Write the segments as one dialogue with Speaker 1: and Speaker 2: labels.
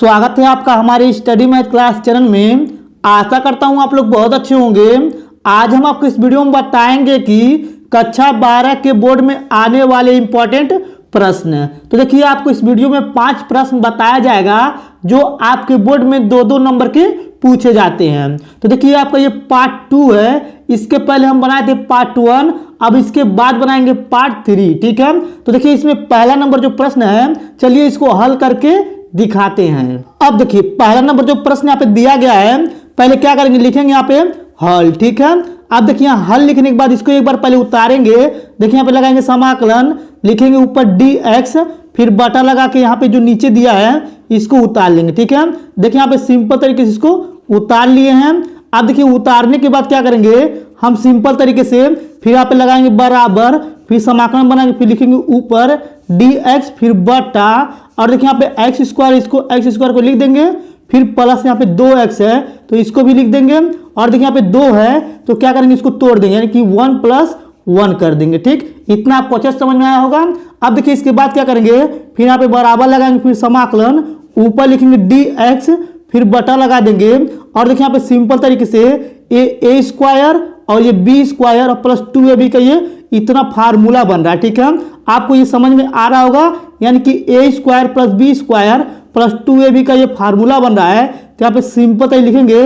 Speaker 1: स्वागत है आपका हमारे स्टडी मैथ क्लास चैनल में। आशा करता हूं आप लोग बहुत अच्छे होंगे। आज हम आपको इस वीडियो में बताएंगे कि कक्षा 12 के बोर्ड में आने वाले इंपॉर्टेंट प्रश्न। तो देखिए आपको इस वीडियो में 5 प्रश्न बताया जाएगा जो आपके बोर्ड में 2-2 नंबर के पूछे जाते हैं। तो देखिए आपका ये पार्ट 2 है, इसके पहले हम बनाए थे पार्ट 1, अब इसके बाद बनाएंगे पार्ट 3। ठीक है, तो देखिए इसमें पहला नंबर जो प्रश्न है, चलिए इसको हल करके दिखाते हैं। अब देखिए पहला नंबर जो प्रश्न यहाँ पे दिया गया है, पहले क्या करेंगे, लिखेंगे यहाँ पे हल। ठीक है, अब देखिए यहाँ हल लिखने के बाद इसको एक बार पहले उतारेंगे। देखिए यहाँ पे लगाएंगे समाकलन, लिखेंगे ऊपर dx, फिर बटा लगा के यहाँ पे जो नीचे दिया है इसको उतार लेंगे। ठीक है, देखिए यहाँ पे सिंपल तरीके से इसको उतार लिए हैं। अब देखिए उतारने के बाद क्या करेंगे, हम सिंपल तरीके से फिर यहाँ पे लगाएंगे बराबर, फिर समाकलन बनाएंगे, फिर लिखेंगे ऊपर dx, फिर बटा, और देखिए यहाँ पे एक्स स्क्वायर, इसको एक्स स्क्वायर को लिख देंगे, फिर प्लस यहाँ पे 2x है तो इसको भी लिख देंगे, और देखिए यहाँ पे 2 है तो क्या करेंगे, इसको तोड़ देंगे, यानी कि 1 + 1 कर देंगे। ठीक, इतना आपको अच्छे से समझ में आया होगा। अब देखिए इसके बाद क्या करेंगे, फिर यहाँ पे बराबर लगाएंगे, फिर समाकलन, ऊपर लिखेंगे dx, फिर बटा लगा देंगे, और देखिए यहाँ पे सिंपल तरीके से ए स्क्वायर और ये बी स्क्वायर और प्लस 2ab का ये इतना फार्मूला बन रहा है। ठीक है, आपको ये समझ में आ रहा होगा, यानी कि A square plus B square plus 2ab का ये फार्मूला बन रहा है। तो यहाँ पे सिंपल तरीके लिखेंगे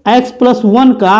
Speaker 1: x + 1 का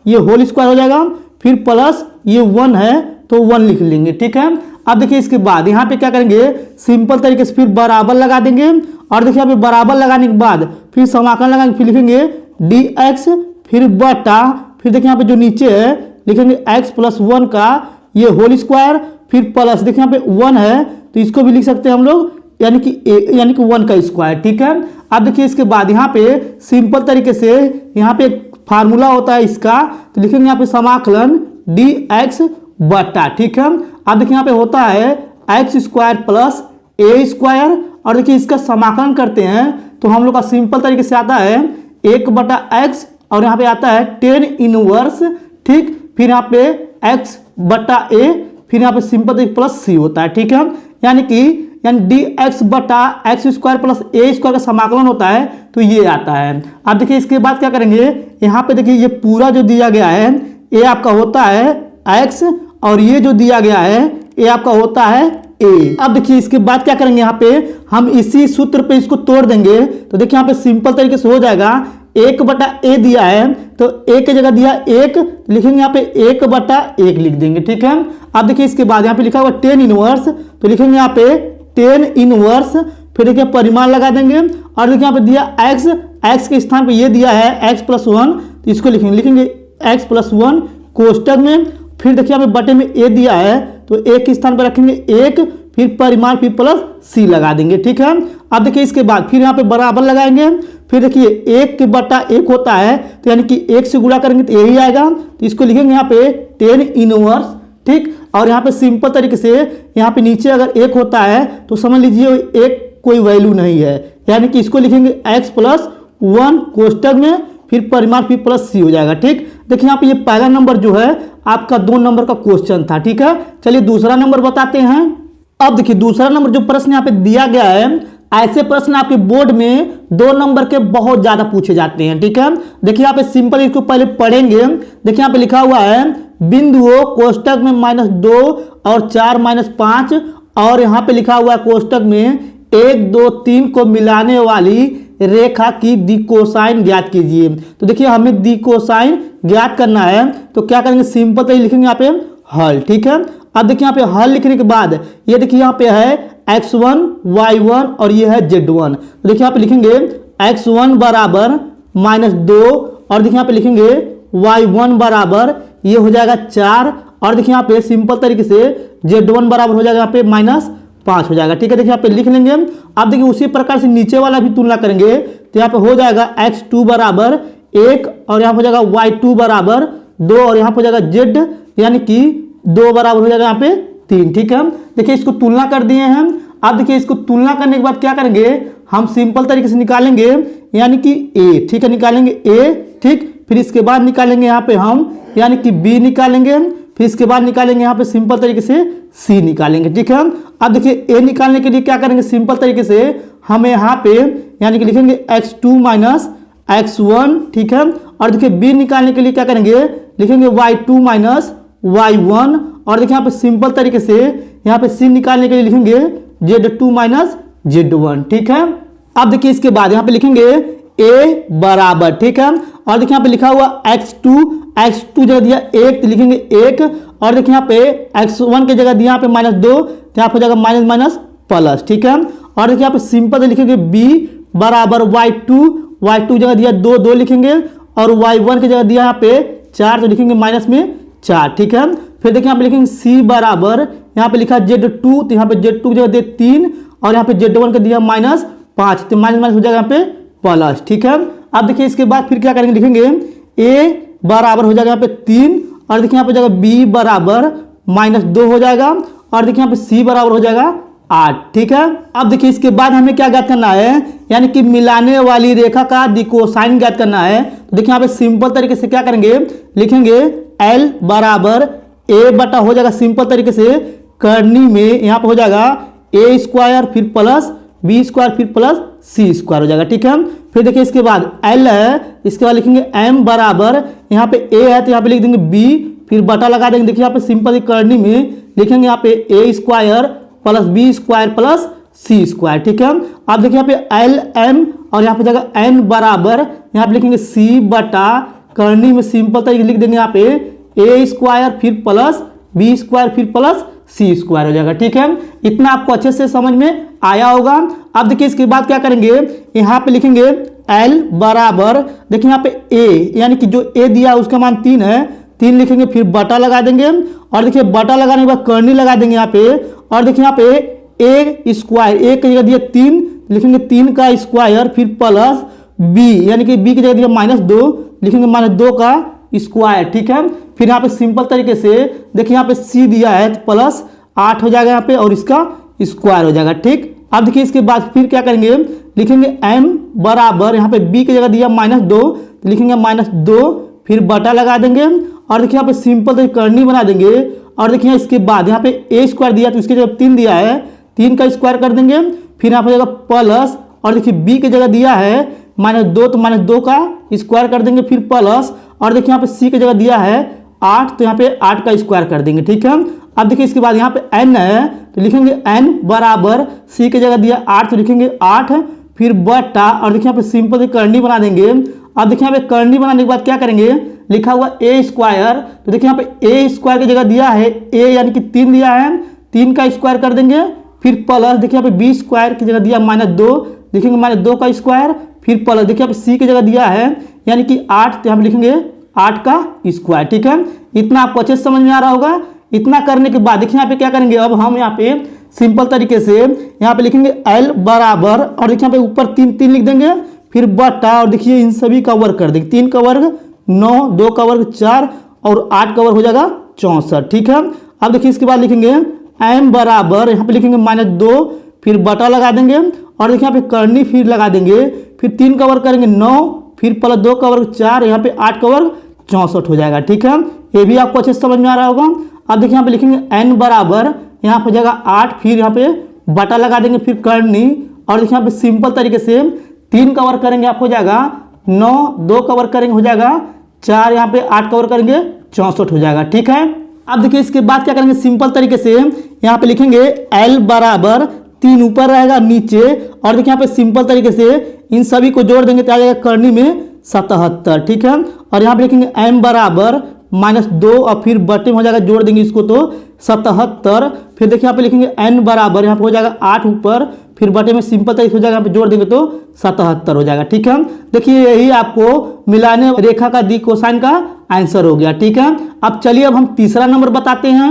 Speaker 1: ये होल स्क्वायर हो जाएगा, फिर प्लस ये 1 है तो 1 लिख लेंगे। ठीक है, अब देखिए इसके बाद यहाँ पे क्या करेंगे, सिंपल तरीके से फिर बराबर लगा देंगे, और देखिए यहाँ पे बराबर लगाने के बाद फिर समाकलन लगाएंगे, फिर लिखेंगे dx, फिर बटा, फिर देखिए यहाँ पे जो नीचे है लिखेंगे x + 1 का ये होल स्क्वायर, फिर प्लस, देखिए यहाँ पे 1 है तो इसको भी लिख सकते हैं हम लोग, यानी कि 1 का स्क्वायर। ठीक है, अब देखिए इसके बाद यहाँ पे सिंपल तरीके से यहाँ पे एक फार्मूला होता है इसका, तो लिखेंगे यहाँ पे समाकलन dx बटा। ठीक है, अब देखिए यहाँ पे होता है x² प्लस a स्क्वायर, और देखिए इसका समाकलन करते हैं तो हम लोग का सिंपल तरीके से आता है 1/x, और यहाँ पे आता है 10 इनवर्स। ठीक, फिर यहाँ पे x/a, फिर यहाँ पे सिंपल तरीके प्लस c होता है। ठीक है, यानी dx बटा x² प्लस a स्क्वायर का समाकलन होता है तो ये आता है। अब देखिए इसके बाद क्या करेंगे, यहाँ पे देखिए ये पूरा जो दिया गया है ये आपका होता है x, और ये जो दिया गया है ये आपका होता है a। अब देखिए इसके बाद क्या करेंगे, यहाँ पे हम इसी सूत्र पे इसको तोड़ देंगे, तो देखिए यहाँ पे सिंपल तरीके से हो जाएगा 1/a दिया है तो a की जगह दिया 1, लिखेंगे यहाँ पे 1/1 लिख देंगे। ठीक है, अब देखिए इसके बाद यहाँ पे लिखा हुआ 10 इनवर्स, तो लिखेंगे यहाँ पे 10 इनवर्स, फिर देखिए परिमाण लगा देंगे, और देखिए यहाँ पे दिया x के स्थान पे ये दिया है x + 1, तो इसको लिखेंगे x + 1 कोष्टक में, फिर देखिए यहाँ पे बटे में a दिया है तो a के स्थान पर रखेंगे 1, फिर परिमाण, फिर प्लस c लगा देंगे। ठीक है, अब देखिए इसके बाद फिर यहाँ पे बराबर लगाएंगे, फिर देखिए 1/1 होता है तो यानी कि 1 से गुणा करेंगे तो यही आएगा, तो इसको लिखेंगे यहाँ पे 10 इनवर्स। ठीक, और यहाँ पे सिंपल तरीके से यहाँ पे नीचे अगर 1 होता है तो समझ लीजिए 1 कोई वैल्यू नहीं है, यानी कि इसको लिखेंगे x + 1 कोष्टक में, फिर परिमाण, फिर प्लस c हो जाएगा। ठीक, देखिए यहाँ पे ये पहला नंबर जो है आपका 2 नंबर का क्वेश्चन था। ठीक है, चलिए दूसरा नंबर बताते हैं। अब देखिए दूसरा नंबर जो प्रश्न यहाँ पे दिया गया है, ऐसे प्रश्न आपके बोर्ड में 2 नंबर के बहुत ज्यादा पूछे जाते हैं। ठीक है, देखिए यहाँ पे सिंपल इसको पहले पढ़ेंगे। देखिए यहाँ पे लिखा हुआ है बिंदुओं कोष्टक में -2 और 4 -5, और यहाँ पे लिखा हुआ है कोष्टक में 1 2 3 को मिलाने वाली रेखा की दी कोसाइन ज्ञात कीजिए। तो देखिए हमें दी कोसाइन ज्ञात करना है, तो क्या करेंगे, सिंपल तरीके लिखेंगे यहाँ पे हल। ठीक है, अब देखिए यहाँ पे हल लिखने के बाद ये देखिए यहाँ पे है x1 y1 और ये है z1, तो देखिए यहाँ पे लिखेंगे x1 बराबर -2, और देखिए यहाँ पे लिखेंगे y1 बराबर ये हो जाएगा 4, और देखिए यहाँ पे सिंपल तरीके से z1 बराबर हो जाएगा यहाँ पे -5 हो जाएगा। ठीक है, देखिए यहाँ पे लिख लेंगे। अब देखिए उसी प्रकार से नीचे वाला भी तुलना करेंगे, तो यहाँ पे हो जाएगा x2 बराबर 1, और यहाँ पे हो जाएगा y2 बराबर 2, और यहाँ पे हो जाएगा z यानी कि 2 बराबर हो जाएगा यहाँ पे 3। ठीक है, देखिए इसको तुलना कर दिए हैं। अब देखिए इसको तुलना करने के बाद क्या करेंगे, हम सिंपल तरीके से निकालेंगे, यानी कि a। ठीक है, निकालेंगे a। ठीक, फिर इसके बाद निकालेंगे यहाँ पे हम यानी कि b निकालेंगे, फिर इसके बाद निकालेंगे यहाँ पे सिंपल तरीके से c निकालेंगे, ठीक है। अब देखिए a निकालने के लिए क्या करेंगे, सिंपल तरीके से हम यहाँ पे यानी कि लिखेंगे x2 माइनस x1, ठीक है। और देखिए b निकालने के लिए क्या करेंगे, लिखेंगे y2 माइनस y1। और देखिए यहाँ पे सिंपल तरीके से यहाँ पे c निकालने के लिए लिखेंगे z2 माइनस z1, ठीक है। अब देखिए इसके बाद यहाँ पे लिखेंगे a बराबर, ठीक है। और देखिए यहाँ पे लिखा हुआ x2 जगह दिया 1 तो लिखेंगे 1। और देखिए यहाँ पे x1 की जगह दिया यहाँ पे -2 तो यहाँ पे हो जाएगा माइनस माइनस प्लस, ठीक है। और देखिए यहाँ पे सिंपल से लिखेंगे b बराबर y2 जगह दिया 2 लिखेंगे और y1 की जगह दिया यहाँ पे 4 तो लिखेंगे माइनस में 4, ठीक है। फिर देखिए यहाँ पे लिखेंगे c बराबर यहाँ पे लिखा z2 तो यहाँ पे z2 की जगह दिया 3 और यहाँ पे z1 का दिया -5 तो माइनस माइनस हो जाएगा यहाँ पे प्लस, ठीक है। अब देखिए इसके बाद फिर क्या करेंगे, लिखेंगे a बराबर हो जाएगा यहाँ पे 3 और देखिए यहाँ पे जाएगा b बराबर -2 हो जाएगा और देखिए यहाँ पे c बराबर हो जाएगा 8, ठीक है। अब देखिए इसके बाद हमें क्या ज्ञात करना है, यानी कि मिलाने वाली रेखा का कोसाइन ज्ञात करना है। तो देखिए यहाँ पे सिंपल तरीके से क्या करेंगे, लिखेंगे l बराबर a बटा हो जाएगा सिंपल तरीके से करनी में यहाँ पे हो जाएगा a स्क्वायर फिर प्लस b स्क्वायर फिर प्लस c स्क्वायर हो जाएगा, ठीक है। फिर देखिए इसके बाद l है, इसके बाद लिखेंगे m बराबर यहाँ पे a है तो यहाँ पे लिख देंगे b फिर बटा लगा देंगे। देखिए यहाँ पे सिंपल करनी में लिखेंगे यहाँ पे a square plus b square plus c square, ठीक है। अब देखिए यहाँ पे l m और यहाँ पे जगह n बराबर यहाँ पे लिखेंगे c बटा करनी में सिंपल तरीके लिख देंगे यहाँ पे a स्क्वायर फिर प्लस b स्क्वायर फिर प्लस c स्क्वायर हो जाएगा, ठीक है। इतना आपको अच्छे से समझ में आया होगा। अब देखिए इसके बाद क्या करेंगे, यहाँ पे लिखेंगे l बराबर देखिए यहाँ पे a यानी कि जो a दिया है उसका मान 3 है, 3 लिखेंगे फिर बटा लगा देंगे और देखिए बटा लगाने के बाद करनी लगा देंगे यहाँ पे और देखिए यहाँ पे a स्क्वायर a की जगह दिया 3 लिखेंगे 3 का स्क्वायर फिर प्लस b यानी कि b की जगह दिया -2 लिखेंगे -2 का स्क्वायर, ठीक है। फिर यहाँ पे सिंपल तरीके से देखिए यहाँ पे c दिया है तो प्लस 8 हो जाएगा यहाँ पे और इसका स्क्वायर हो जाएगा, ठीक। अब देखिए इसके बाद फिर क्या करेंगे, लिखेंगे m बराबर यहाँ पे b की जगह दिया -2 तो लिखेंगे -2 फिर बटा लगा देंगे और देखिए यहाँ पे सिंपल तो करनी बना देंगे और देखिए इसके बाद यहाँ पे a स्क्वायर दिया तो इसकी जगह 3 दिया है, 3 का स्क्वायर कर देंगे फिर यहाँ पे हो जाएगा प्लस और देखिए b की जगह दिया है -2 तो -2 का स्क्वायर कर देंगे फिर प्लस और देखिए यहाँ पे c की जगह दिया है 8 तो यहाँ पे 8 का स्क्वायर कर देंगे, ठीक है। अब देखिए इसके बाद यहाँ पे n है तो लिखेंगे n बराबर c की जगह दिया 8 तो लिखेंगे 8 फिर बटा और देखिए यहाँ पे सिंपल करनी बना देंगे। अब देखिए यहाँ पे करनी बनाने के बाद क्या करेंगे, लिखा हुआ a स्क्वायर तो देखिए यहाँ पे a स्क्वायर की जगह दिया है a यानी कि 3 दिया है, 3 का स्क्वायर कर देंगे फिर प्लस देखिए यहाँ पे b स्क्वायर की जगह दिया -2 लिखेंगे -2 का स्क्वायर फिर प्लस देखिए यहाँ पे c की जगह दिया है यानी कि 8 तो यहाँ पे लिखेंगे 8 का स्क्वायर, ठीक है। इतना आपको अच्छे से समझ में आ रहा होगा। इतना करने के बाद देखिए यहाँ पे क्या करेंगे, अब हम यहाँ पे सिंपल तरीके से यहाँ पे लिखेंगे l बराबर और देखिए यहाँ पे ऊपर 3 लिख देंगे फिर बटा और देखिए इन सभी का वर्ग कर देंगे, 3 का वर्ग 9, 2 का वर्ग 4 और 8 का वर्ग हो जाएगा 64, ठीक है। अब देखिए इसके बाद लिखेंगे m बराबर यहाँ पे लिखेंगे -2 फिर बटा लगा देंगे और देखिए यहाँ पे करनी फिर लगा देंगे फिर 3 का वर्ग करेंगे 9 फिर प्लस 2 का वर्ग 4 यहाँ पे 8 का वर्ग 64 हो जाएगा, ठीक है। ये भी आपको अच्छे से समझ में आ रहा होगा। अब देखिए यहाँ पे लिखेंगे n बराबर यहाँ पे हो जाएगा 8 फिर यहाँ पे बटा लगा देंगे फिर करनी और देखिए यहाँ पे सिंपल तरीके से 3 का वर्ग करेंगे आपको हो जाएगा 9, 2 का वर्ग करेंगे हो जाएगा 4 यहाँ पे 8 का वर्ग करेंगे 64 हो जाएगा, ठीक है। अब देखिए इसके बाद क्या करेंगे, सिंपल तरीके से यहाँ पे लिखेंगे l बराबर 3 ऊपर रहेगा नीचे और देखिए यहाँ पे सिंपल तरीके से इन सभी को जोड़ देंगे तो आ जाएगा करनी में 77, ठीक है। और यहाँ पे लिखेंगे m बराबर -2 और फिर बटे में हो जाएगा जोड़ देंगे इसको तो 77 फिर देखिए यहाँ पे लिखेंगे n बराबर यहाँ पे हो जाएगा 8 ऊपर फिर बटे में सिंपल तरीके से हो जाएगा यहाँ पे जोड़ देंगे तो 77 हो जाएगा, ठीक है। देखिए यही आपको मिलाने रेखा का कोसाइन का आंसर हो गया, ठीक है। अब चलिए अब हम तीसरा नंबर बताते हैं।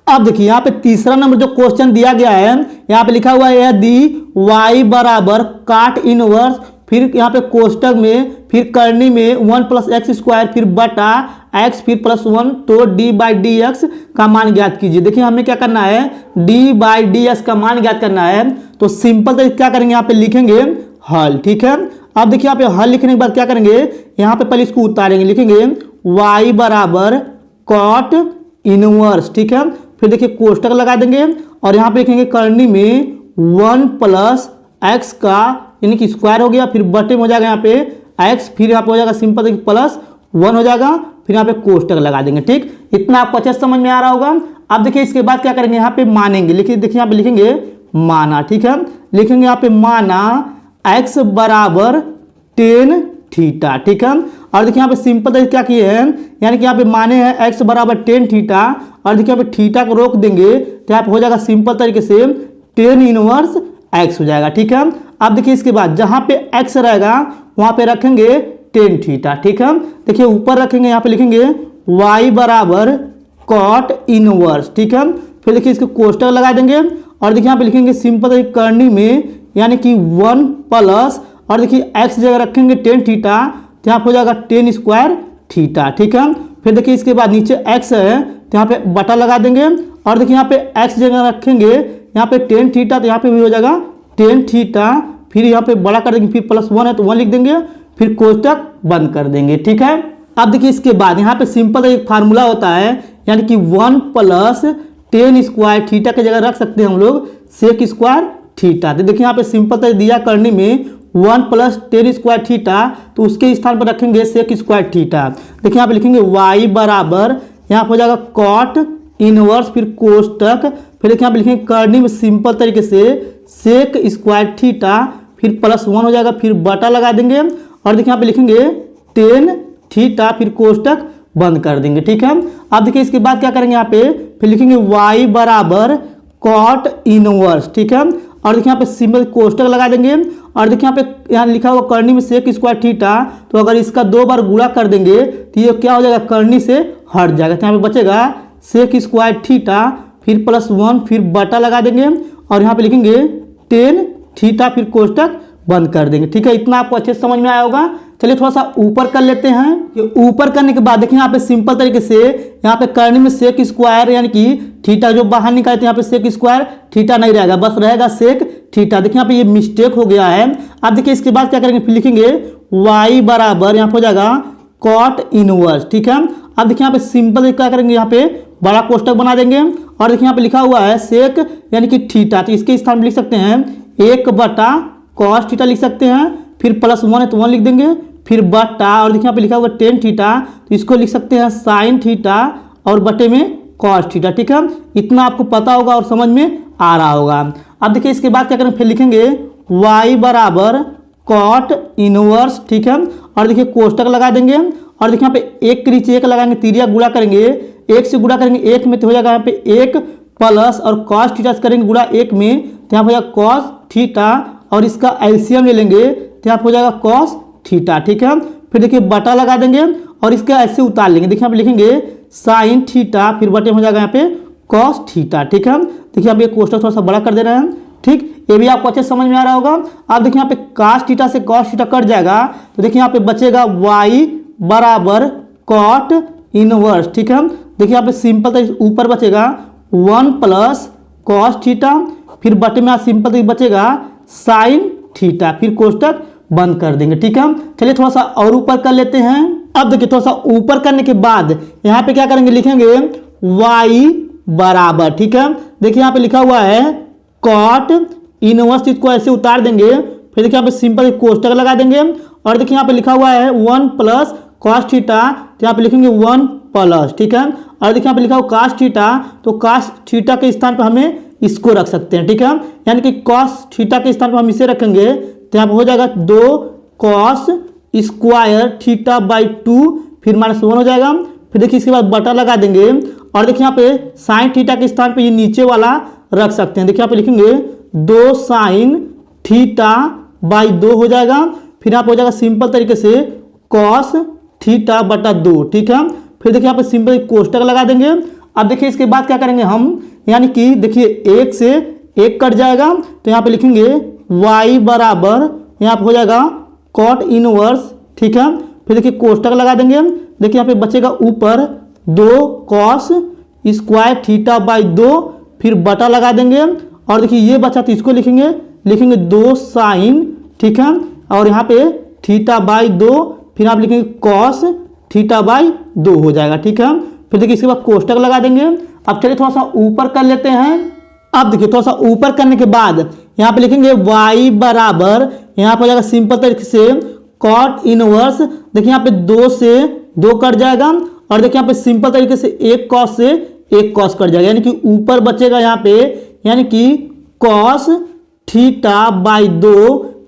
Speaker 1: अब देखिए यहाँ पे तीसरा नंबर जो क्वेश्चन दिया गया है यहाँ पे लिखा हुआ है यदि y बराबर काट इनवर्स फिर यहाँ पे कोष्टक में फिर करनी में 1 + x² फिर बटा x फिर +1 तो d/dx का मान ज्ञात कीजिए। देखिए हमें क्या करना है, d/dx का मान ज्ञात करना है तो सिंपल तरीके क्या करेंगे, यहाँ पे लिखेंगे हल, ठीक है। अब देखिए यहाँ पे हल लिखने के बाद क्या करेंगे, यहाँ पे पहले इसको उतारेंगे, लिखेंगे y बराबर कॉट इनवर्स, ठीक है। फिर देखिए कोष्टक लगा देंगे और यहाँ पे लिखेंगे करनी में 1 प्लस एक्स का यानी कि स्क्वायर हो गया, फिर बटे में हो जाएगा यहाँ पे एक्स, फिर यहाँ पे हो जाएगा सिंपल देखिए प्लस 1 हो जाएगा, फिर यहाँ पे कोष्टक लगा देंगे, ठीक। इतना आपको अच्छे से समझ में आ रहा होगा। अब देखिए इसके बाद क्या करेंगे, यहाँ पे मानेंगे, लिखिए देखिए यहाँ पे लिखेंगे माना, ठीक है। लिखेंगे यहाँ पे माना एक्स बराबर टेन थीटा, ठीक है। और देखिए यहाँ पे सिंपल तरीके क्या किए हैं, यानी कि यहाँ पे माने हैं एक्स बराबर टेन थीटा, और देखिए यहाँ पे थीटा को रोक देंगे तो यहाँ पे हो जाएगा सिंपल तरीके से टेन इनवर्स एक्स हो जाएगा, ठीक है। अब देखिए इसके बाद जहाँ पे एक्स रहेगा वहाँ पे रखेंगे टेन थीटा, ठीक है। देखिए ऊपर रखेंगे, यहाँ पे लिखेंगे वाई बराबर कॉट इनवर्स, ठीक है। फिर देखिए इसको कोष्टक लगा देंगे और देखिए यहाँ पे लिखेंगे सिंपल तरीके करनी में यानी कि 1 प्लस, और देखिए एक्स जगह रखेंगे टेन थीटा तो यहाँ पे हो जाएगा टेन स्क्वायर थीटा, ठीक है। फिर देखिए इसके बाद नीचे एक्स है तो यहाँ पे बटा लगा देंगे और देखिए यहाँ पे एक्स जगह रखेंगे यहाँ पे टेन थीटा तो यहाँ पे भी हो जाएगा टेन थीटा, फिर यहाँ पे बड़ा कर देंगे, फिर प्लस 1 है तो 1 लिख देंगे, फिर कोष्टक बंद कर देंगे, ठीक है। अब देखिए इसके बाद यहाँ पे सिंपल एक फार्मूला होता है यानी कि 1 प्लस टेन स्क्वायर थीटा की जगह रख सकते हैं हम लोग सेक स्क्वायर थीटा। तो देखिए यहाँ पे सिंपल तरीके दिया करने में 1 प्लस टेन स्क्वायर थीटा, तो उसके स्थान पर रखेंगे सेक स्क्वायर थीटा। देखिए यहाँ पे लिखेंगे y बराबर यहाँ पे हो जाएगा कॉट इनवर्स, फिर कोष्टक, फिर देखिए यहाँ पे लिखेंगे करनी में सिंपल तरीके से सेक स्क्वायर थीटा, फिर प्लस 1 हो जाएगा, फिर बटा लगा देंगे और देखिए यहाँ पे लिखेंगे टेन थीटा, फिर कोष्टक बंद कर देंगे, ठीक है। अब देखिए इसके बाद क्या करेंगे, यहाँ पे फिर लिखेंगे y बराबर कॉट इनवर्स, ठीक है। और देखिए यहाँ पे सिंपल कोष्टक लगा देंगे और देखिए यहाँ लिखा हुआ करनी में सेक स्क्वायर थीटा, तो अगर इसका 2 बार गुणा कर देंगे तो ये क्या हो जाएगा करनी से हट जाएगा, तो यहाँ पे बचेगा सेक स्क्वायर थीटा, फिर प्लस 1, फिर बटा लगा देंगे और यहाँ पे लिखेंगे टेन थीटा, फिर कोष्टक बंद कर देंगे, ठीक है। इतना आपको अच्छे से समझ में आया होगा। चलिए थोड़ा सा ऊपर कर लेते हैं। ये ऊपर करने के बाद देखिए यहाँ पे सिंपल तरीके से यहाँ पे करने में सेक स्क्वायर यानी कि थीटा जो बाहर निकाले थे यहाँ पे सेक स्क्वायर थीटा नहीं रहेगा, बस रहेगा सेक थीटा। देखिए यहाँ पे ये मिस्टेक हो गया है। अब देखिए इसके बाद क्या करेंगे, फिर लिखेंगे y बराबर यहाँ पे हो जाएगा कॉट इनवर्स, ठीक है। अब देखिए यहाँ पे सिंपल क्या करेंगे, यहाँ पे बड़ा कोष्टक बना देंगे और देखिए यहाँ पे लिखा हुआ है सेक यानी कि थीटा, तो इसके स्थान में लिख सकते हैं 1 बटा कॉस थीटा लिख सकते हैं, फिर प्लस 1 है तो 1 लिख देंगे, फिर बटा और देखिए यहाँ पे लिखा हुआ टेन थीटा, तो इसको लिख सकते हैं साइन थीटा और बटे में कॉस थीटा, ठीक है। इतना आपको पता होगा और समझ में आ रहा होगा। अब देखिए इसके बाद क्या करेंगे, फिर लिखेंगे y बराबर कॉट इनवर्स, ठीक है। और देखिए कोष्टक लगा देंगे और देखिए यहाँ पे एक के नीचे एक लगाएंगे, तिरिया गुणा करेंगे, एक से गुणा करेंगे एक में तो हो जाएगा यहाँ पे 1 प्लस और कॉस थीटा से करेंगे गुणा 1 में तो यहाँ पे हो जाएगा कॉस थीटा और इसका एलसीएम ले लेंगे तो यहाँ पे हो जाएगा कॉस थीटा, ठीक है। फिर देखिए बटा लगा देंगे और इसके ऐसे उतार लेंगे, देखिए यहाँ पे लिखेंगे साइन थीटा, फिर बटे में हो जाएगा यहाँ पे कॉस थीटा, ठीक है। देखिए अब ये कोष्टक थोड़ा सा बड़ा कर दे रहे हैं, ठीक। ये भी आपको अच्छे से समझ में आ रहा होगा। अब देखिए यहाँ पे कॉस थीटा से कॉस थीटा कट जाएगा तो देखिए यहाँ पे बचेगा y बराबर कॉट इनवर्स, ठीक है। देखिए यहाँ पे सिंपल तरीके ऊपर बचेगा 1 प्लस कॉस थीटा, फिर बटे में सिंपल तरीके बचेगा साइन थीटा, फिर कोष्टक बंद कर देंगे, ठीक है। चलिए थोड़ा सा और ऊपर कर लेते हैं। अब देखिए थोड़ा सा ऊपर करने के बाद यहाँ पे क्या करेंगे, लिखेंगे y बराबर, ठीक है। देखिए यहाँ पे लिखा हुआ है कॉट इनवर्स, इसको ऐसे उतार देंगे, फिर देखिए यहाँ पे सिंपल कोष्टक लगा देंगे और देखिए यहाँ पे लिखा हुआ है 1 प्लस कॉस थीटा, तो यहाँ पे लिखेंगे 1 प्लस, ठीक है। और देखिए यहाँ पे लिखा हुआ कॉस थीटा, तो कॉस थीटा के स्थान पर हमें इसको रख सकते हैं, ठीक है। यानी कि कॉस थीटा के स्थान पर हम इसे रखेंगे तो यहाँ पे हो जाएगा 2 कॉस स्क्वायर थीटा बाई 2, फिर -1 हो जाएगा। फिर देखिए इसके बाद बटा लगा देंगे और देखिए यहाँ पे साइन थीटा के स्थान पे ये नीचे वाला रख सकते हैं, देखिए यहाँ पे लिखेंगे 2 साइन थीटा बाई 2 हो जाएगा, फिर यहाँ पे हो जाएगा सिंपल तरीके से कॉस थीटा बटा 2, ठीक है। फिर देखिए यहाँ पे सिंपल कोष्टक लगा देंगे। अब देखिए इसके बाद क्या करेंगे हम, यानी कि देखिए 1 से 1 कट जाएगा तो यहाँ पे लिखेंगे y बराबर यहाँ पे हो जाएगा कॉट इनवर्स, ठीक है। फिर देखिए कोष्टक लगा देंगे, देखिए यहाँ पे बचेगा ऊपर 2 कॉस स्क्वायर थीटा बाई 2, फिर बटा लगा देंगे और देखिए ये बचा तो इसको लिखेंगे 2 साइन, ठीक है। और यहाँ पे थीटा बाई 2, फिर आप लिखेंगे कॉस थीटा बाई 2 हो जाएगा, ठीक है। फिर देखिए इसके बाद कोष्टक लगा देंगे। अब चलिए थोड़ा सा ऊपर कर लेते हैं। अब देखिए थोड़ा सा ऊपर करने के बाद यहाँ पे लिखेंगे y बराबर, यहाँ पर हो जाएगा सिंपल तरीके से कॉट इनवर्स, देखिए यहाँ पे 2 से 2 कट जाएगा और देखिए यहाँ पे सिंपल तरीके से एक कॉस से एक कॉस कट जाएगा, यानी कि ऊपर बचेगा यहाँ पे यानी कि कॉस थीटा बाई 2,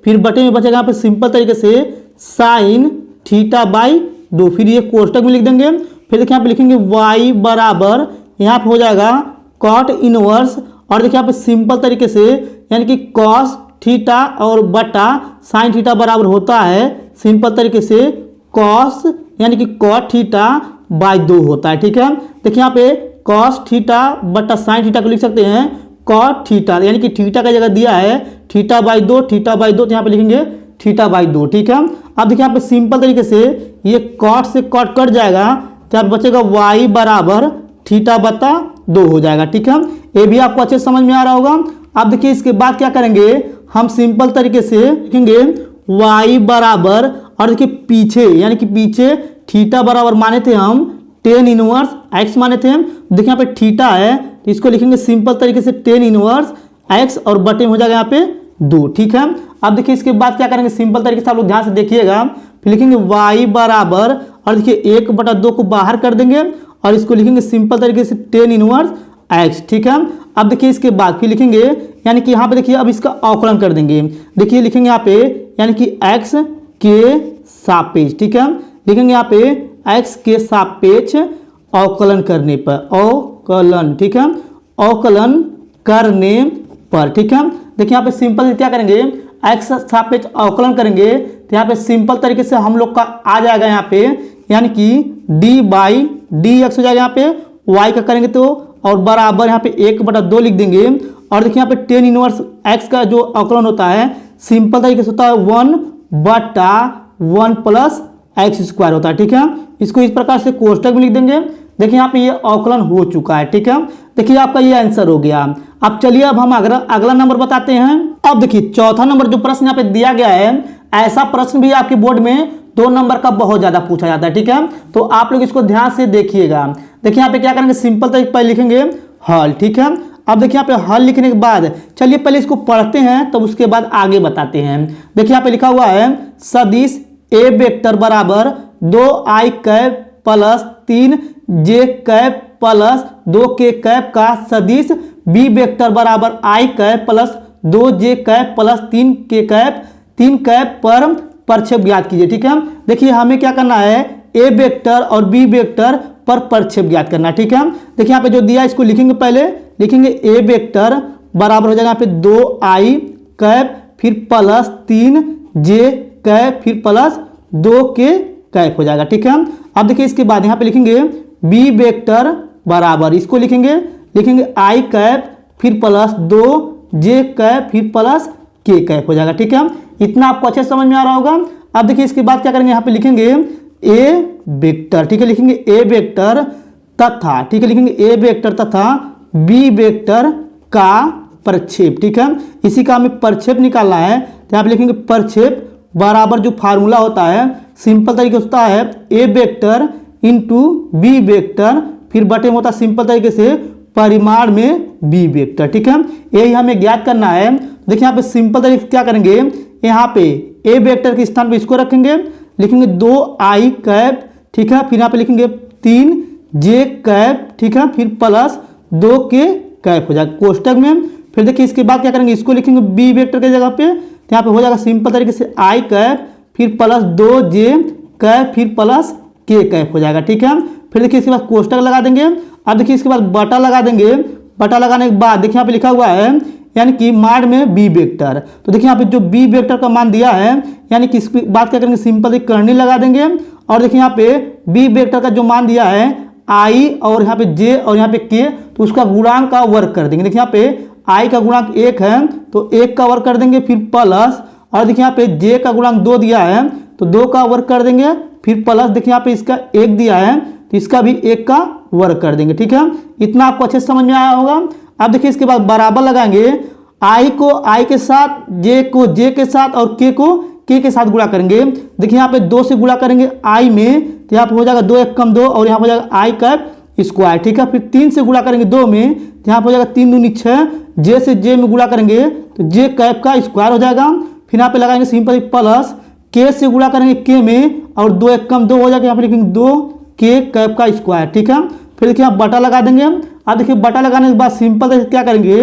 Speaker 1: फिर बटे में बचेगा यहाँ पे सिंपल तरीके से साइन थीटा बाई 2, फिर ये कोष्टक में लिख देंगे। फिर देखिए यहाँ पे लिखेंगे y बराबर, यहाँ पे हो जाएगा कॉट इनवर्स और देखिए यहाँ पे सिंपल तरीके से यानी कि कॉस थीटा और बटा साइन थीटा बराबर होता है सिंपल तरीके से कॉस यानी कि कॉट थीटा बाई 2 होता है। ठीक है, देखिए यहाँ पे कॉस थीटा बटा साइन थीटा को लिख सकते हैं कॉट थीटा, यानी कि थीटा का जगह दिया है थीटा बाई 2, थीटा बाई 2 तो यहाँ पे लिखेंगे थीटा बाई 2। ठीक है, अब देखिए यहाँ पे सिंपल तरीके से ये कॉट से कॉट कट जाएगा तो यहाँ पे बचेगा y बराबर थीटा बता 2 हो जाएगा। ठीक है, ये भी आपको अच्छे समझ में आ रहा होगा। अब देखिए इसके बाद क्या करेंगे, हम सिंपल तरीके से लिखेंगे y बराबर और देखिए पीछे यानी कि पीछे थीटा बराबर माने थे हम टेन इनवर्स x माने थे, देखिए यहाँ पे थीटा है तो इसको लिखेंगे सिंपल तरीके से टेन इनवर्स x और बटे में हो जाएगा यहाँ पे 2। ठीक है, अब देखिए इसके बाद क्या करेंगे सिंपल तरीके से आप लोग ध्यान से देखिएगा, फिर लिखेंगे y बराबर और देखिए 1/2 को बाहर कर देंगे और इसको लिखेंगे सिंपल तरीके से टेन इनवर्स x। ठीक है, अब देखिए इसके बाद फिर लिखेंगे यानी कि यहाँ पे देखिए अब इसका अवकलन कर देंगे, देखिए लिखेंगे यहाँ पे यानी कि x के सापेक्ष। ठीक है, लिखेंगे यहाँ पे x के सापेक्ष अवकलन करने पर, अवकलन। ठीक है, अवकलन करने पर। ठीक है, देखिए यहाँ पे सिंपल क्या करेंगे x सापेक्ष अवकलन करेंगे तो यहाँ पे सिंपल तरीके से हम लोग का आ जाएगा यहाँ पे यानी कि d बाई डी एक्स हो जाएगा, यहाँ पे y का करेंगे तो और बराबर यहाँ पे 1/2 लिख देंगे और देखिए यहाँ पे टेन इनवर्स x का जो अवकलन होता है सिंपल तरीके से होता है 1/1 प्लस एक्स स्क्वायर होता है। ठीक है, इसको इस प्रकार से कोष्टक में लिख देंगे। देखिए यहाँ पे ये अवकलन हो चुका है। ठीक है, देखिए आपका ये आंसर हो गया। अब चलिए अब हम अगला नंबर बताते हैं। अब देखिए चौथा नंबर जो प्रश्न यहाँ पे दिया गया है, ऐसा प्रश्न भी आपके बोर्ड में 2 नंबर का बहुत ज्यादा पूछा जाता है। ठीक है, तो आप लोग इसको ध्यान से देखिएगा। देखिए यहाँ पे क्या करेंगे सिंपल तरीके पर लिखेंगे हल। ठीक है, अब देखिए यहाँ पे हल लिखने के बाद चलिए पहले इसको पढ़ते हैं तब उसके बाद आगे बताते हैं। देखिए यहाँ पे लिखा हुआ है सदिश ए वेक्टर बराबर 2i cap plus 3j cap plus 2k cap का सदिश बी वेक्टर बराबर i cap plus 2j cap plus 3k cap 3 cap पर प्रक्षेप ज्ञात कीजिए। ठीक है, देखिए हमें क्या करना है ए वेक्टर और बी वेक्टर पर प्रक्षेप ज्ञात करना। ठीक है, देखिए यहाँ पे जो दिया इसको लिखेंगे, पहले लिखेंगे ए वेक्टर बराबर हो जाएगा यहाँ पे 2i कैप फिर प्लस 3j कैप फिर प्लस 2k कैप हो जाएगा। ठीक है, अब देखिए इसके बाद यहाँ पे लिखेंगे बी वेक्टर बराबर इसको लिखेंगे i कैप फिर प्लस 2j कैप फिर प्लस k कैप हो जाएगा। ठीक है, इतना आपको अच्छे समझ में आ रहा होगा। अब देखिए इसके बाद क्या करेंगे यहाँ पे लिखेंगे ए वेक्टर। ठीक है, लिखेंगे ए वेक्टर तथा, ठीक है लिखेंगे ए वेक्टर तथा बी वेक्टर का प्रक्षेप। ठीक है, इसी का हमें प्रक्षेप निकालना है तो यहाँ पे लिखेंगे प्रक्षेप बराबर जो फार्मूला होता है सिंपल तरीके से होता है ए वेक्टर इंटू बी वेक्टर फिर बटे में होता है सिंपल तरीके से परिमाण में बी वेक्टर। ठीक है, यही हमें ज्ञात करना है। देखिए यहाँ पे सिंपल तरीके से क्या करेंगे, यहाँ पे ए वेक्टर के स्थान पे इसको रखेंगे, लिखेंगे 2i कैप। ठीक है, फिर यहाँ पे लिखेंगे 3j कैप। ठीक है, फिर प्लस 2k कैप हो जाएगा कोष्टक में। फिर देखिए इसके बाद क्या करेंगे, इसको लिखेंगे बी वेक्टर के जगह पे तो यहाँ पे हो जाएगा सिंपल तरीके से i कैप फिर प्लस 2j कैप फिर प्लस k कैप हो जाएगा। ठीक है, फिर देखिए इसके बाद कोष्टक लगा देंगे। अब देखिए इसके बाद बटा लगा देंगे, बटा लगाने के बाद देखिए यहाँ पे लिखा हुआ है यानी कि मान में बी वेक्टर, तो देखिए यहाँ पे जो बी वेक्टर का मान दिया है यानी कि इसकी बात क्या करेंगे सिंपल करनी लगा देंगे और देखिए यहाँ पे बी वेक्टर का जो मान दिया है आई और यहाँ पे जे और यहाँ पे के, तो उसका गुणांक का वर्ग कर देंगे। देखिए यहाँ पे आई का गुणांक 1 है तो 1 का वर्ग कर देंगे फिर प्लस और देखिए यहाँ पे जे का गुणांक 2 दिया है तो 2 का वर्ग कर देंगे फिर प्लस देखिए यहाँ पे इसका 1 दिया है तो इसका भी 1 का वर्ग कर देंगे। ठीक है, इतना आपको अच्छे से समझ में आया होगा। अब देखिए इसके बाद बराबर लगाएंगे, आई को आई के साथ, जे को जे के साथ और के को के के साथ गुणा करेंगे। देखिए यहाँ पे 2 से गुणा करेंगे आई में तो यहाँ पे हो जाएगा 2 1 कम 2 और यहाँ हो जाएगा आई कैप स्क्वायर, ठीक है। फिर 3 से गुणा करेंगे 2 में, तो यहाँ पर हो जाएगा 3 दूनी 6, जे से जे में गुणा करेंगे तो जे कैप का स्क्वायर हो जाएगा। फिर यहाँ पे लगाएंगे सिंपल प्लस के से गुणा करेंगे के में, और 2 एक कम 2 हो जाएगा, यहाँ पे लिखेंगे 2 के कैप का स्क्वायर, ठीक है। फिर देखिए यहाँ बटा लगा देंगे। अब देखिए बटा लगाने के बाद सिंपल क्या करेंगे,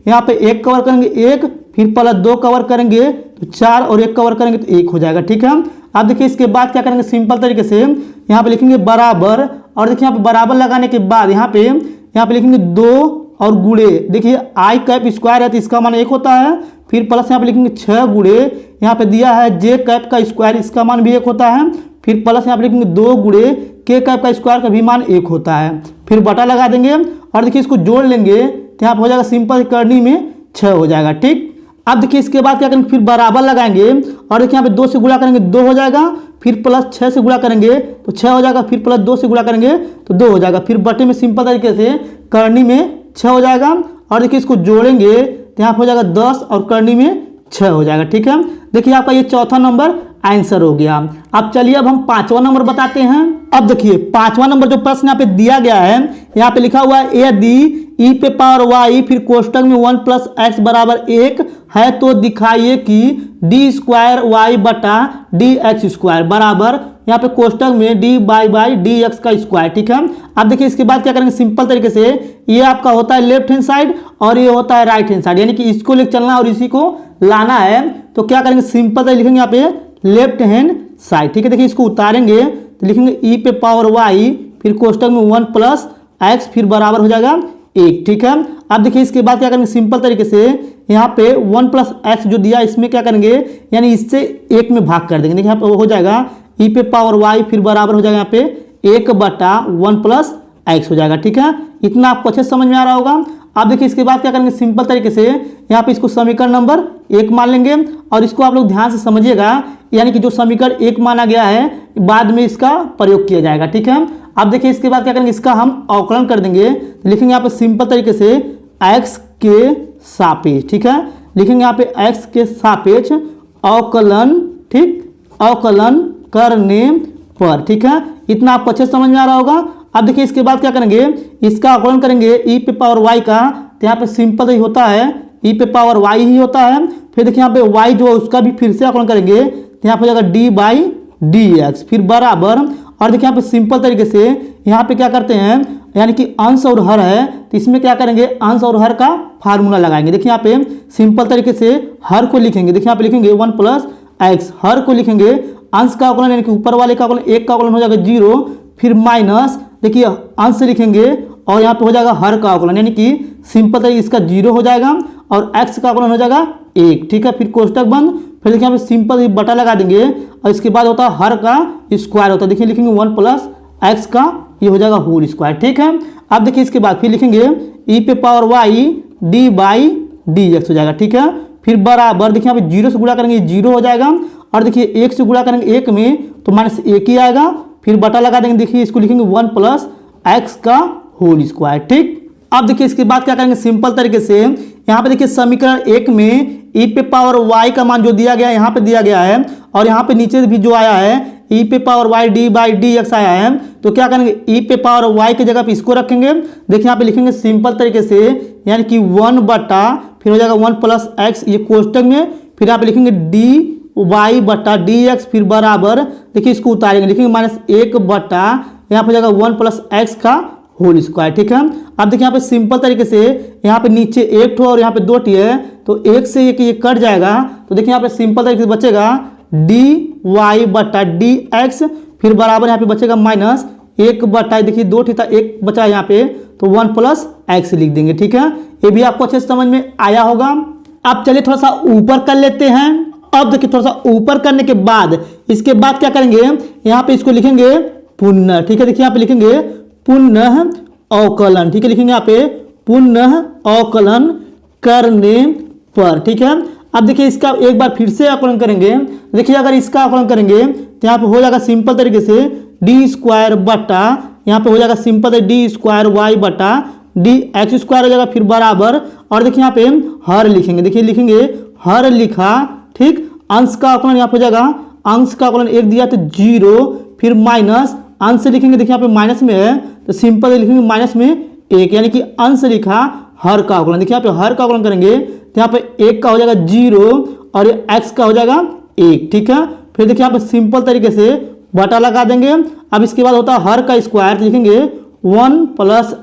Speaker 1: यहाँ पे 1 कवर करेंगे 1, फिर प्लस 2 कवर करेंगे तो 4, और 1 कवर करेंगे तो 1 हो जाएगा, ठीक है। अब देखिए इसके बाद क्या करेंगे सिंपल तरीके से यहाँ पे लिखेंगे बराबर, और देखिए यहाँ पे बराबर लगाने के बाद यहाँ पे लिखेंगे 2 और गुणे, देखिए आई कैप स्क्वायर है तो इसका मान 1 होता है। फिर प्लस यहाँ पे लिखेंगे 6 गुणे, यहाँ पे दिया है जे कैप का स्क्वायर, इसका मान भी 1 होता है। फिर प्लस यहाँ पे लिखेंगे 2 गुणे के कैप का स्क्वायर का भी मान 1 होता है। फिर बटा लगा देंगे, और देखिए इसको जोड़ लेंगे तो यहाँ पे हो जाएगा सिंपल करनी में 6 हो जाएगा, ठीक। अब देखिए इसके बाद क्या करेंगे, फिर बराबर लगाएंगे, और देखिए यहाँ पे 2 से गुणा करेंगे 2 हो जाएगा, फिर प्लस 6 से गुणा करेंगे तो 6 हो जाएगा, फिर प्लस 2 से गुणा करेंगे तो 2 हो जाएगा। फिर बटे में सिंपल तरीके से करनी में 6 हो जाएगा, और देखिए इसको जोड़ेंगे तो यहाँ पे हो जाएगा 10 और करनी में 6 हो जाएगा, ठीक है। देखिए आपका ये चौथा नंबर आंसर हो गया। अब चलिए अब हम 5वां नंबर बताते हैं। अब देखिए 5वां नंबर जो प्रश्न यहाँ पे दिया गया है, यहाँ पे लिखा हुआ है यदि e पे पावर y फिर कोष्टक में 1 प्लस एक्स बराबर 1 है तो दिखाइए कि डी स्क्वायर वाई बटा डी एक्स स्क्वायर बराबर, यहाँ पे कोष्टक में डी बाई डी एक्स का स्क्वायर, ठीक है। अब देखिए इसके बाद क्या करेंगे सिंपल तरीके से, ये आपका होता है लेफ्ट हैंड साइड और ये होता है राइट हैंड साइड, यानी कि इसको लेकर चलना और इसी को लाना है। तो क्या करेंगे सिंपल तरीके लिखेंगे यहाँ पे लेफ्ट हैंड साइड, ठीक है। देखिए इसको उतारेंगे तो लिखेंगे ई पे पावर वाई फिर कोष्टक में 1 प्लस एक्स फिर बराबर हो जाएगा 1, ठीक है। अब देखिए इसके बाद क्या करेंगे सिंपल तरीके से यहाँ पे 1 प्लस एक्स जो दिया इसमें क्या करेंगे, यानी इससे 1 में भाग कर देंगे। देखिए यहाँ पे हो जाएगा ई पे पावर वाई फिर बराबर हो जाएगा यहाँ पे 1 बटा 1 प्लस एक्स हो जाएगा, ठीक है। इतना आपको अच्छे समझ में आ रहा होगा। अब देखिए इसके बाद क्या करेंगे सिंपल तरीके से यहाँ पे इसको समीकरण नंबर 1 मान लेंगे, और इसको आप लोग ध्यान से समझिएगा, यानी कि जो समीकरण 1 माना गया है बाद में इसका प्रयोग किया जाएगा, ठीक है। अब देखिए इसके बाद क्या करेंगे, इसका हम अवकलन कर देंगे, लिखेंगे यहाँ पे सिंपल तरीके से x के सापेक्ष, ठीक है। लिखेंगे यहाँ पे x के सापेक्ष अवकलन, ठीक, अवकलन करने पर, ठीक है। इतना आपको अच्छे समझ में आ रहा होगा। अब देखिए इसके बाद क्या करेंगे, इसका अवकलन करेंगे ई पे पावर वाई का, तो यहाँ पे सिंपल ही होता है ई पे पावर वाई ही होता है। फिर देखिए यहाँ पे वाई जो है उसका भी फिर से अवकलन करेंगे, तो यहाँ पे हो जाएगा डी बाई डी एक्स फिर बराबर, और देखिए यहाँ पे सिंपल तरीके से यहाँ पे क्या करते हैं, यानी कि अंश और हर है तो इसमें क्या करेंगे अंश और हर का फार्मूला लगाएंगे। देखिए यहाँ पे सिंपल तरीके से हर को लिखेंगे, देखिए यहाँ पे लिखेंगे 1 प्लस एक्स, हर को लिखेंगे अंश का अवकलन यानी कि ऊपर वाले का अवकलन 1 का अवकलन हो जाएगा 0, फिर माइनस देखिए अंश लिखेंगे और यहाँ पे हो जाएगा हर का अवकलन, यानी कि सिंपल तरीके इसका 0 हो जाएगा और x का अवकलन हो जाएगा 1, ठीक है। फिर कोष्टक बंद, फिर देखिए यहाँ पे सिंपल बटा लगा देंगे, और इसके बाद होता है हर का स्क्वायर होता है, देखिए लिखेंगे 1 प्लस एक्स का ये हो जाएगा होल स्क्वायर, ठीक है। अब देखिए इसके बाद फिर लिखेंगे ई पे power y d by d x हो जाएगा, ठीक है। फिर बराबर देखिए यहाँ पे 0 से गुणा करेंगे 0 हो जाएगा, और देखिए 1 से गुणा करेंगे 1 में तो -1 ही आएगा। फिर बटा लगा देंगे, देखिए इसको लिखेंगे 1 प्लस एक्स का होल स्क्वायर, ठीक। अब देखिए इसके बाद क्या करेंगे सिंपल तरीके से यहाँ पे देखिए समीकरण 1 में ई पे पावर वाई का मान जो दिया गया है यहाँ पे दिया गया है, और यहाँ पे नीचे भी जो आया है ई पे power y d by d x आया है, तो क्या करेंगे ई पे पावर वाई की जगह पे इसको रखेंगे। देखिए यहाँ पे लिखेंगे सिंपल तरीके से, यानी कि 1 बटा फिर हो जाएगा 1 प्लस एक्स ये कोष्टक में, फिर यहाँ पे लिखेंगे डी वाई बटा डी एक्स फिर बराबर, देखिए इसको उतारेंगे लिखेंगे -1 बटा यहाँ पे हो जाएगा 1 प्लस एक्स का होल स्क्वायर, ठीक है। अब देखिए यहाँ पे सिंपल तरीके से यहाँ पे नीचे 1 ठो और यहाँ पे 2 टी है, तो 1 से 1 ये कट जाएगा, तो देखिए यहाँ पे सिंपल तरीके से बचेगा डी वाई बटा डी एक्स फिर बराबर यहाँ पे बचेगा -1 बटा देखिए 2 टी था 1 बचा यहाँ पे, तो 1 प्लस एक्स लिख देंगे, ठीक है। ये भी आपको अच्छे से समझ में आया होगा। अब चलिए थोड़ा सा ऊपर कर लेते हैं। अब देखिए थोड़ा सा ऊपर करने के बाद इसके बाद क्या करेंगे, यहाँ पे इसको लिखेंगे पुनः, ठीक है। देखिए यहाँ पे लिखेंगे पुनः अवकलन, ठीक है, लिखेंगे यहाँ पे पुनः अवकलन करने पर, ठीक है। अब देखिए इसका एक बार फिर से अवकलन करेंगे, देखिए अगर इसका अवकलन करेंगे तो यहाँ पे हो जाएगा सिंपल तरीके से डी स्क्वायर बटा यहाँ पे हो जाएगा सिंपल डी स्क्वायर वाई बटा डी एक्स स्क्वायर हो जाएगा फिर बराबर, और देखिए यहाँ पे हर लिखेंगे, देखिए लिखेंगे हर लिखा, ठीक। अंश का अवकलन यहाँ पे हो जाएगा अंश का अवकलन 1 दिया तो 0 फिर माइनस अंश लिखेंगे, देखिए यहाँ पे माइनस में है तो सिंपल लिखेंगे माइनस में एक, यानी कि अंश लिखा हर का अवकलन। देखिए यहाँ पे हर का अवकलन करेंगे तो यहाँ पे एक का हो जाएगा 0 और ये x का हो जाएगा 1, ठीक है। फिर देखिए यहाँ पे सिंपल तरीके से बटा लगा देंगे। अब इसके बाद होता है हर का स्क्वायर, तो लिखेंगे 1 +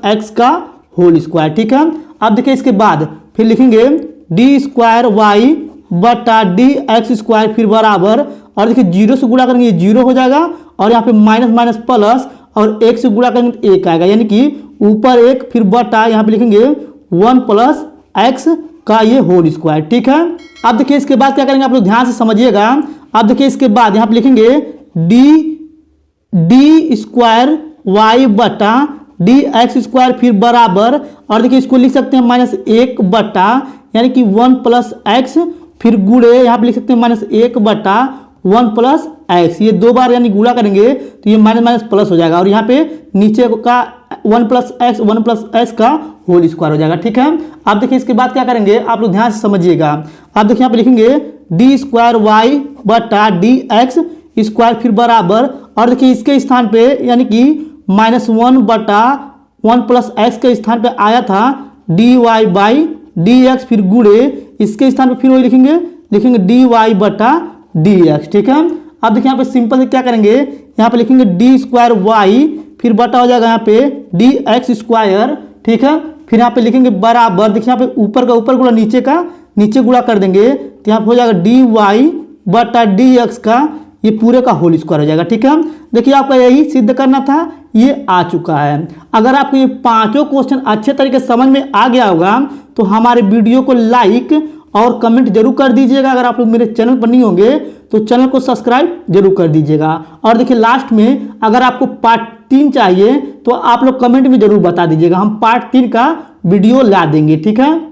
Speaker 1: x का होल स्क्वायर, ठीक है। अब देखिए इसके बाद फिर लिखेंगे d² बटा dx² फिर बराबर, और देखिए 0 से गुणा करेंगे 0 हो जाएगा और यहाँ पे माइनस माइनस प्लस और 1 से गुणा करेंगे तो 1 आएगा, यानी कि ऊपर 1 फिर बटा यहाँ पे लिखेंगे 1 + x का ये होल स्क्वायर, ठीक है। अब देखिए इसके बाद क्या करेंगे आप लोग ध्यान से समझिएगा। अब देखिए इसके बाद यहाँ पे लिखेंगे d² बटा dx² फिर बराबर, और देखिए इसको लिख सकते हैं -1 बटा, यानी कि 1 + x फिर गुणे यहाँ पे लिख सकते हैं -1 बटा 1 + x, ये 2 बार यानी गुणा करेंगे तो ये माइनस माइनस प्लस हो जाएगा, और यहाँ पे नीचे का 1 + x का होल स्क्वायर हो जाएगा, ठीक है। अब देखिए इसके बाद क्या करेंगे आप लोग ध्यान से समझिएगा। अब देखिए यहाँ पे लिखेंगे d² बटा dx² फिर बराबर, और देखिए इसके स्थान पे यानी कि -1 बटा 1 + x के स्थान पे आया था dy/dx फिर गुणे इसके स्थान पे फिर वही लिखेंगे dy बटा dx, ठीक है। अब देखिए यहाँ पे सिंपल से क्या करेंगे, यहाँ पे लिखेंगे d² फिर बटा हो जाएगा यहाँ पे dx², ठीक है। फिर यहाँ पे लिखेंगे बराबर, देखिए यहाँ पे ऊपर का ऊपर गुणा नीचे का नीचे गुणा कर देंगे तो यहाँ पे हो जाएगा dy बटा dx का ये पूरे का होल स्क्वायर हो जाएगा, ठीक है। देखिए आपका यही सिद्ध करना था, ये आ चुका है। अगर आपको ये पांचों क्वेश्चन अच्छे तरीके से समझ में आ गया होगा तो हमारे वीडियो को लाइक और कमेंट जरूर कर दीजिएगा। अगर आप लोग मेरे चैनल पर नहीं होंगे तो चैनल को सब्सक्राइब जरूर कर दीजिएगा। और देखिए लास्ट में अगर आपको पार्ट 3 चाहिए तो आप लोग कमेंट में जरूर बता दीजिएगा, हम पार्ट 3 का वीडियो ला देंगे, ठीक है।